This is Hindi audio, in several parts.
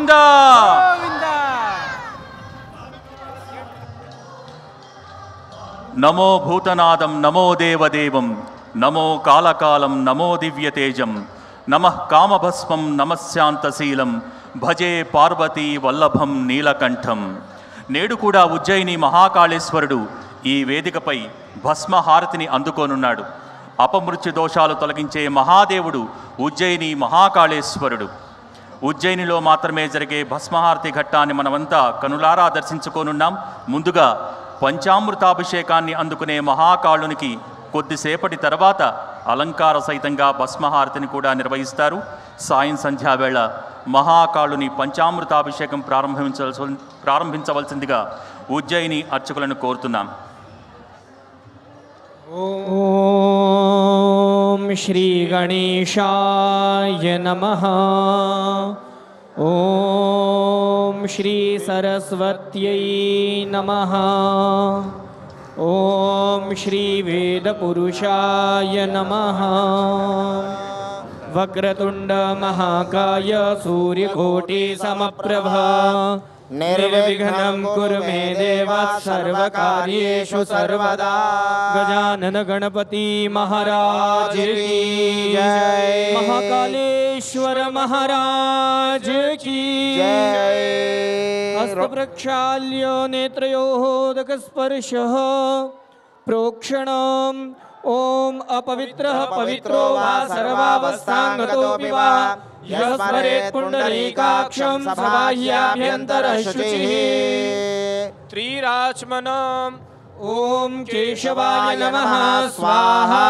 గోవింద. నమో భూతనాదం నమో దేవదేవం నమో కాలకాలం నమో దివ్యతేజం నమః కామభస్మం నమశాంతశీలం భజే పార్వతీ వల్లభం నీలకంఠం. నేడు కూడా ఉజ్జయిని మహాకాళేశ్వరుడు ఈ వేదికపై భస్మహారతిని అందుకోనున్నాడు. అపమృత్యు దోషాలు తొలగించే మహాదేవుడు ఉజ్జయిని మహాకాళేశ్వరుడు. ఉజ్జయినిలో మాత్రమే జరిగే భస్మహారతి ఘట్టాన్ని మనమంతా కనులారా దర్శించుకోనున్నాం. ముందుగా పంచామృతాభిషేకాన్ని అందుకునే మహాకాళునికి కొద్దిసేపటి తర్వాత అలంకార సహితంగా భస్మహారతిని కూడా నిర్వహిస్తారు. సాయం సంధ్యావేళ మహాకాళుని పంచామృతాభిషేకం ప్రారంభించవలసిందిగా ఉజ్జయిని అర్చకులను కోరుతున్నాం. ఓం శ్రీ గణేశాయ నమః. ఓం శ్రీ సరస్వత్యై నమః. ఓం శ్రీ వేదపురుషాయ నమః. వక్రతుండ మహాకాయ సూర్యకోటి సమప్రభ నిర్విఘ్నం కురు మే దేవ సర్వకార్యేషు సర్వదా. గజానన గణపతి మహారాజ్ की जय. महाकालेश्वर महाराज की जय. हस्तप्रक्षाल्य नेत्रयोदक स्पर्शः प्रोक्षणम्. ओम अपवित्रः पवित्रो वा सर्वावस्थांगतोऽपि वा यः स्मरेत् पुण्डरीकाक्षं सबाह्याभ्यन्तरः शुचिः. त्रिराचमनम्. ओम केशवाय नमः स्वाहा.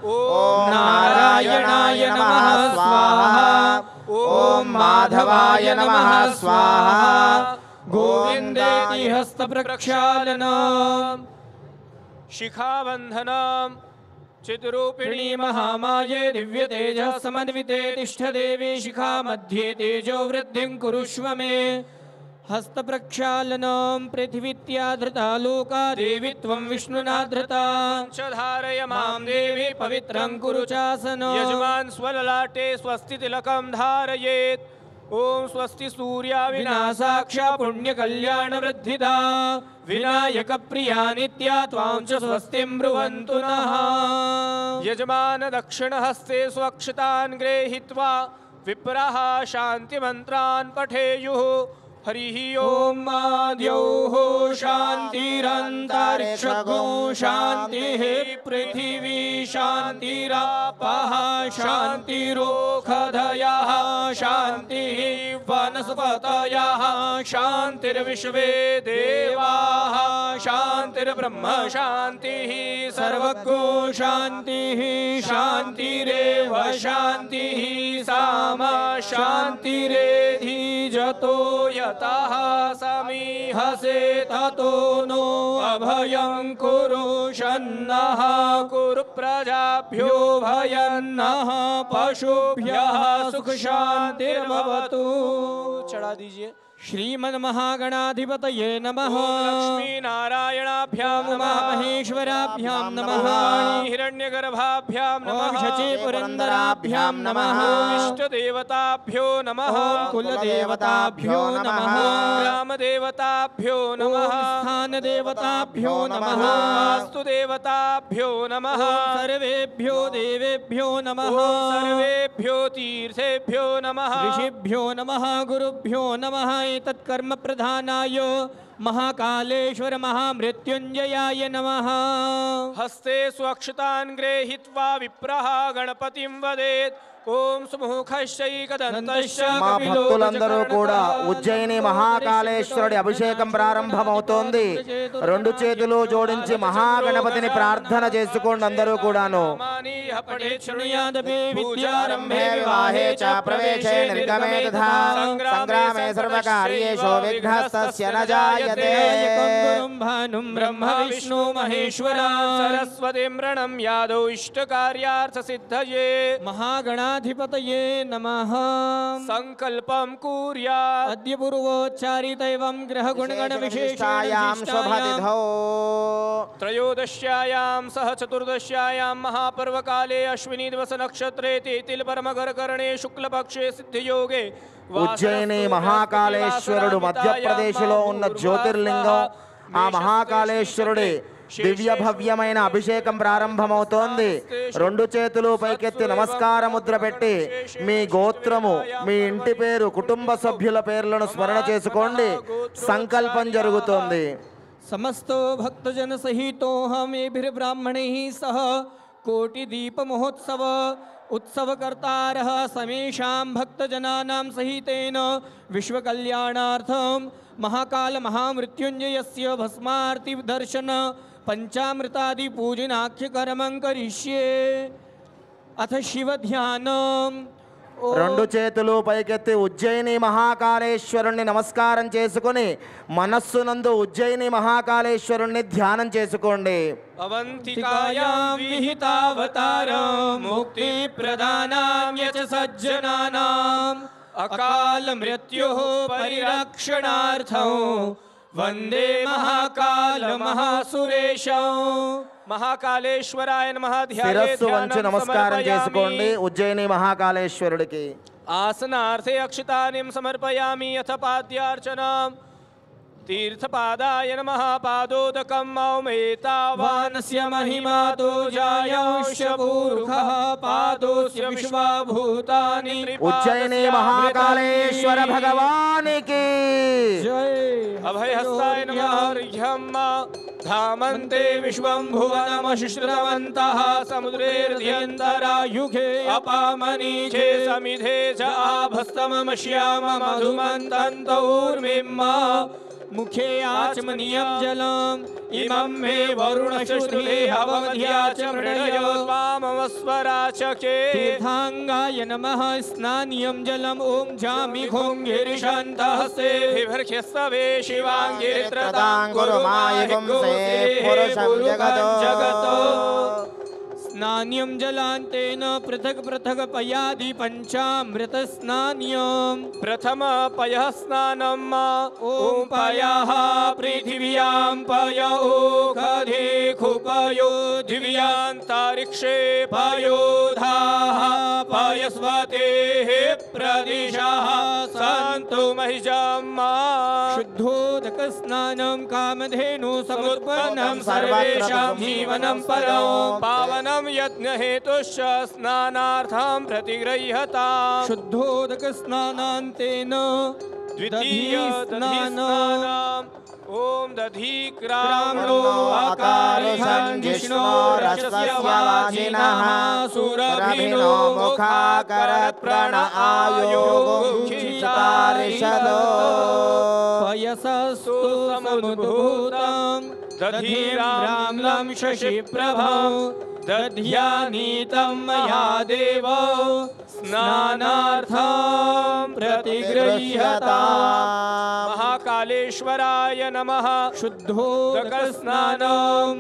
ओम नारायणाय नमः स्वाहा. ओम माधवाय नमः स्वाहा. गोविन्देति हस्तप्रक्षालनम्. शिखाबन्धनम्. चिद्रूपिणी महामाये दिव्यतेजः समन्विते तिष्ठदेवी शिखा मध्ये तेजो वृद्धिं कुरुष्व मे. हस्तप्रक्षालनं. पृथिवीत्याधृता लोका देवी त्वं विष्णुना धृता. च धारय मां देवी पवित्रं कुरु चासनं. यजमान् स्वललाटे स्वस्तितिलकं धारयेत्. ओम स्वस्ति सूर्या विनाशाक्षा पुण्यकल्याणवृद्धिदा. विनायक प्रिया नित्या त्वां च स्वस्तिं ब्रुवन्तु नः. यजमान दक्षिणहस्ते स्वक्षतान् गृहीत्वा विप्राः शान्तिमन्त्रान् पठेयुः. हरिः ओम आद्यौः शान्तिरन्तरिक्षगो शान्तिः. पृथिवी शान्तिरापः शान्तिरोषधयः शान्तिः. वनस्पतयः शान्तिर्विश्वे देवाः शान्तिर्ब्रह्म शान्तिः. सर्वगो शान्तिः शान्तिरेव शान्तिः. सामा शान्तिरेधि जतो यतः समीहसे ततो नो अभयं कुरु शन्नः. कुरु प्रजाभ्यो भयन्नः. पशुभ्यः सुख शान्तिर्भवतु. चढ़ा दीजिए. श्रीमन्महागणाधिपतये नमः. लक्ष्मी नारायणाभ्यां नमः. महेश्वराभ्यां नमः. हिरण्यगर्भाभ्यां नमः. शची पुरन्दराभ्यां नमः. इष्टदेवताभ्यो नमः. कुलदेवताभ्यो नमः. ग्रामदेवताभ्यो नमः. स्थानदेवताभ्यो नमः. वास्तुदेवताभ्यो नमः. सर्वेभ्यो देवेभ्यो नमः. सर्वेभ्यो तीर्थेभ्यो नमः. ऋषिभ्यो नमः. गुरुभ्यो नमः. तत्कर्म प्रधानाय महाकालेश्वर महामृत्युंजयाय नमः. हस्ते स्वक्षतान् गृहीत्वा विप्रः गणपतिं वदेत्. ओम सुमुखश्चैकदन्तश्च. మా భక్తులందరూ కూడా ఉజ్జయిని మహాకాళేశ్వరుడి అభిషేకం ప్రారంభమవుతోంది. రెండు చేతులు జోడించి మహాగణపతిని ప్రార్థన చేసుకోండి అందరూ కూడాను. పూజారంభే వివాహే చ ప్రవేశే నిర్గమే తథా సంగ్రామే సర్వకార్యేషు విఘ్నస్తస్య న జాయతే. భానుం బ్రహ్మ విష్ణు మహేశ్వర. సరస్వతిం రణం యాదౌ ఇష్టకార్యార్థ సిద్ధయే. మహాగణా गणाधिपतये नमः। संकल्पं कुर्यात् अद्य पूर्वोच्चारित एवं ग्रहगुणगणविशेषायां शुभतिथौ त्रयोदश्यायां सह चतुर्दश्यायां महापर्वकाले अश्विनी दिवस नक्षत्रे तिथिल परमगरकरणे शुक्लपक्षे सिद्धियोगे ఉజ్జయిని మహాకాళేశ్వరుడు మధ్యప్రదేశ్లో ఉన్న జ్యోతిర్లింగం. ఆ మహాకాళేశ్వరుడి దివ్య భవ్యమైన అభిషేకం ప్రారంభమవుతోంది. రెండు చేతులు పైకెత్తి నమస్కార ముద్ర పెట్టి మీ గోత్రము, మీ ఇంటి పేరు, కుటుంబ సభ్యుల పేర్లను స్మరణ చేసుకోండి. సంకల్పం జరుగుతోంది. समस्तो भक्तजन सहितो हम ब्राह्मणैः सह कोटिदीप महोत्सव उत्सवकर्तारः समेषां भक्तजनानां सहितेन विश्वकल्याणार्थं महाकाल महामृत्युञ्जयस्य भस्मार्ति दर्शन पंचामृतादि पूजनाख्यकर्मं करिष्ये. अथ शिवध्यानम्. రెండు చేతులు పైకెత్తి ఉజ్జయిని మహాకాళేశ్వరుణ్ణి నమస్కారం చేసుకుని మనస్సునందు ఉజ్జయిని మహాకాళేశ్వరుణ్ణి ధ్యానం చేసుకోండి. अवंतिकायां विहितावतारं मुक्ति प्रदानाय च सज्जनानाम् अकाल मृत्योः परिरक्षणार्थं वंदे महाकाल महासुरेशं. महाकालेश्वराय नमः. శిరస్సు వంచి నమస్కారం చేసుకోండి ఉజ్జయిని మహాకాళేశ్వరుడికి. आसनार्थे अक्षतानि समर्पयामि. अथ पाद्यार्चनां तीर्थपादाय नमः. पादोदकं मौमेतावानस्य महिमा तो जायस्य पूरुखः पादोस्य विश्वभूतानि. ఉజ్జయిని మహాకాళేశ్వర భగవానికి जय. अभयहस्ताय नमः. हरिहं धामन्ते विश्वं भुवनमशुश्रवन्तः समुद्रेर्ध्यन्तरायुगे अपामनीचे समिधे च आभस्तमश्याम मधुमन्तन्तौर्मिम्. मुखे आचमनीयं जलम् इमं मे वरुणशुश्रुते हवमध्या च मृडयो स्वामवस्वराचके. तीर्थांगाय नमः. स्नानीयं जलम् ॐ जामि घोङ्गिरिशान्तहस्ते बिभर्ख्यस्तवे शिवाङ्गिरित्रतां गुरुमायुगुंसे पुरुषं जगतो. स्नान्यं जलान्तेन पृथक् पृथक् पयादि पञ्चामृत स्नान्यं. प्रथम पयः स्नानम् ॐ पयः पृथिव्यां पय ओखधे खुपयो दिव्यान्तरिक्षे पयोधाः पयस्वतेः प्रदिशः सन्तु महिषम्. शुद्धोदक स्नानं कामधेनु समुत्पन्नं सर्वेषां जीवनं परं पावनं यज्ञ हेतुश्च स्नानार्थं प्रतिगृह्यताम्. शुद्धोदक स्नानान्तेन द्वितीय स्नानम् ॐ दधिक्राम्णो आकारिषं जिष्णोरस्य वाजिनः सुरभिनो मुखाकरत्प्रण आयोगुंचितारिषदो. पयसस्तु समुद्भूतं दधिराम्लं शशिप्रभं दध्यानीतं मया देव स्नानार्थं प्रतिगृह्यताम्. महाकालेश्वराय नमः. शुद्धोदक स्नानं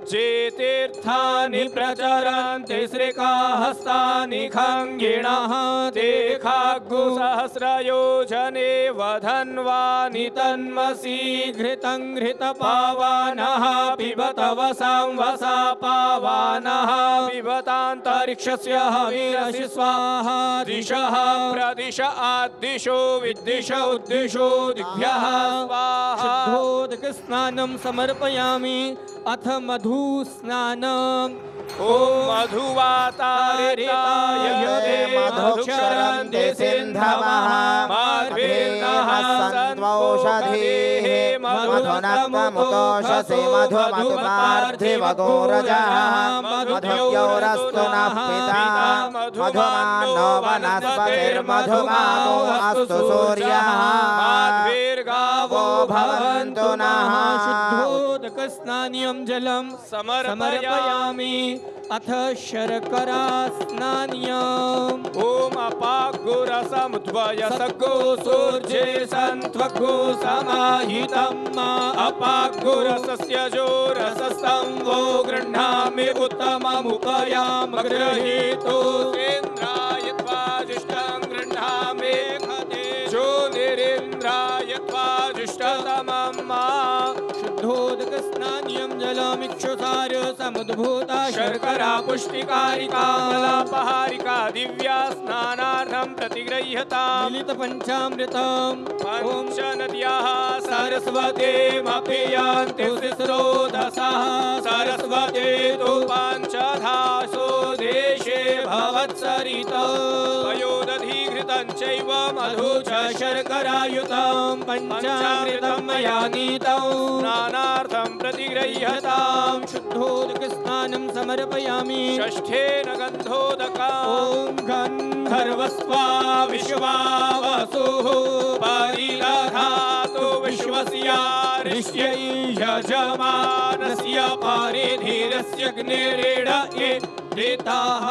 जे तीर्थानि प्रचरन्ति श्रीकाहस्तानि खङ्गिणः ते खाग्गुसहस्रयोजने वधन्वानि तन्मसि घृतं घृतपावानः पिबत वसां वसा पावानः पिबतान्तरिक्षस्य हविरसि स्वाहा दिशः प्रदिश आद्दिशो विद्दिश उद्दिशो दिग्भ्यः स्वाहा. शुद्धोदक स्नानं समर्पयामि. अथ मधु स्नानम् ॐ मधुवातारिताय ये मधुक्षरन्ति सिन्धवः मार्गेणः सन्त्वौषधीः मधुनक्तमुतोषसि मधुमधुपार्थिवगोरजः मधुयोरस्तु नः पिता मधुमानो वनस्पतिर्मधुमानो अस्तु सूर्यः माध्वीर्गावो भवन्तु नः. शुद्धोदक स्नान्यं जलं समर्पयामि. अथ शर्करा स्नान्यम् ॐ अपाग्गुरसमुद्वय सग्गो सूर्ये सन्त्वग्गो समाहितं अपाग्गुरसस्य जोरसस्तं वो गृह्णामि उत्तममुपयाम गृहीतो इन्द्राय वीरेन्द्राय त्वाजुष्टतमं मा शुद्धोदकस्नान्यं जलमिक्षुसार समुद्भूता शर्करा पुष्टिकारिका मलापहारिका दिव्या स्नानार्थं प्रतिगृह्यता मिलितपञ्चामृतम् पंचनद्याः सरस्वतीमपि यान्ति स्रोतसः सरस्वती तु पञ्चधासो देशे भवत्सरिता पयोदधिघृतं चैव मधु च शर्करायुतं पञ्चामृतं मया नीतं स्नानार्थं प्रतिगृह्यतां शुद्धोदकस्नानं समर्पयामि षष्ठेन गन्धोदका ॐ गन्धर्वस्त्वा विश्वावसुः परिदधातु विश्वस्य ऋष्यै यजमानस्य पारिधीरस्य अग्निरेण ये देताः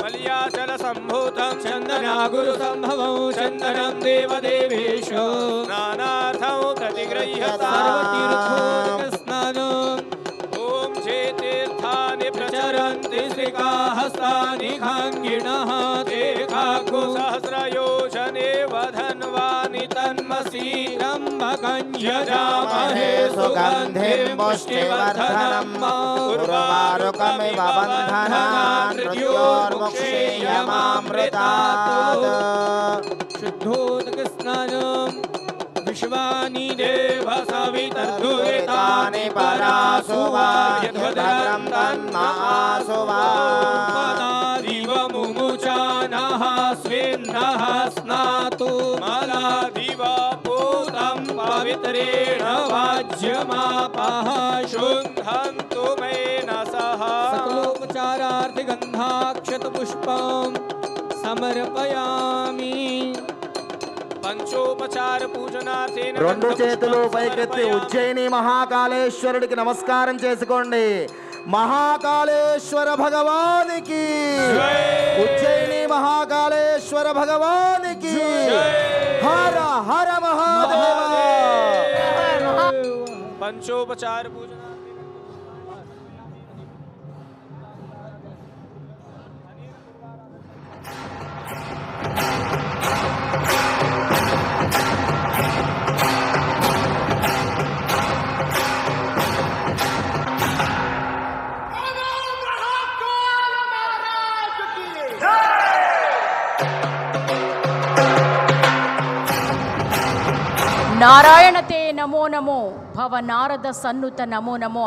मल्याचलसम्भूतं चन्दनागुरुसम्भवं चन्दनं देवदेवेशो स्नानार्थं प्रतिगृह्यताम् स्नानम् ॐ जे तीर्थानि प्रचरन्ति श्रीकाहस्तानि खाङ्गिणः ते खाकुसहस्रयोजने वधन्वानि तन्मसि यजामहे सुगन्धिं पुष्टिवर्धनम् उर्वारुकमिव बन्धनान् मृत्योर्मुक्षीयमामृतात् शुद्धोदकस्नानम् विश्वानि देव सवितर्दुरितानि परासुवा यद्भद्रं तन्मासुवा पदादिव मुमुचानः स्वेन्नः स्नातु मलादिव पूतं पवित्रेण वाज्यमापः शुद्धन्तु मेन सह सकलोपचारार्थिगन्धाक्षतपुष्पं समर्पयामि పంచోపచార పూజనార్థేన రెండు చేతులు పైకెత్తి ఉజ్జయిని మహాకాళేశ్వరుడికి నమస్కారం చేసుకోండి. మహాకాళేశ్వర భగవానికి, ఉజ్జయిని మహాకాళేశ్వర భగవానికి హర హర మహాదేవ. పంచోపచార పూజ నారాయణ తే నమో నమో భవ నారద సన్నుత నమో నమో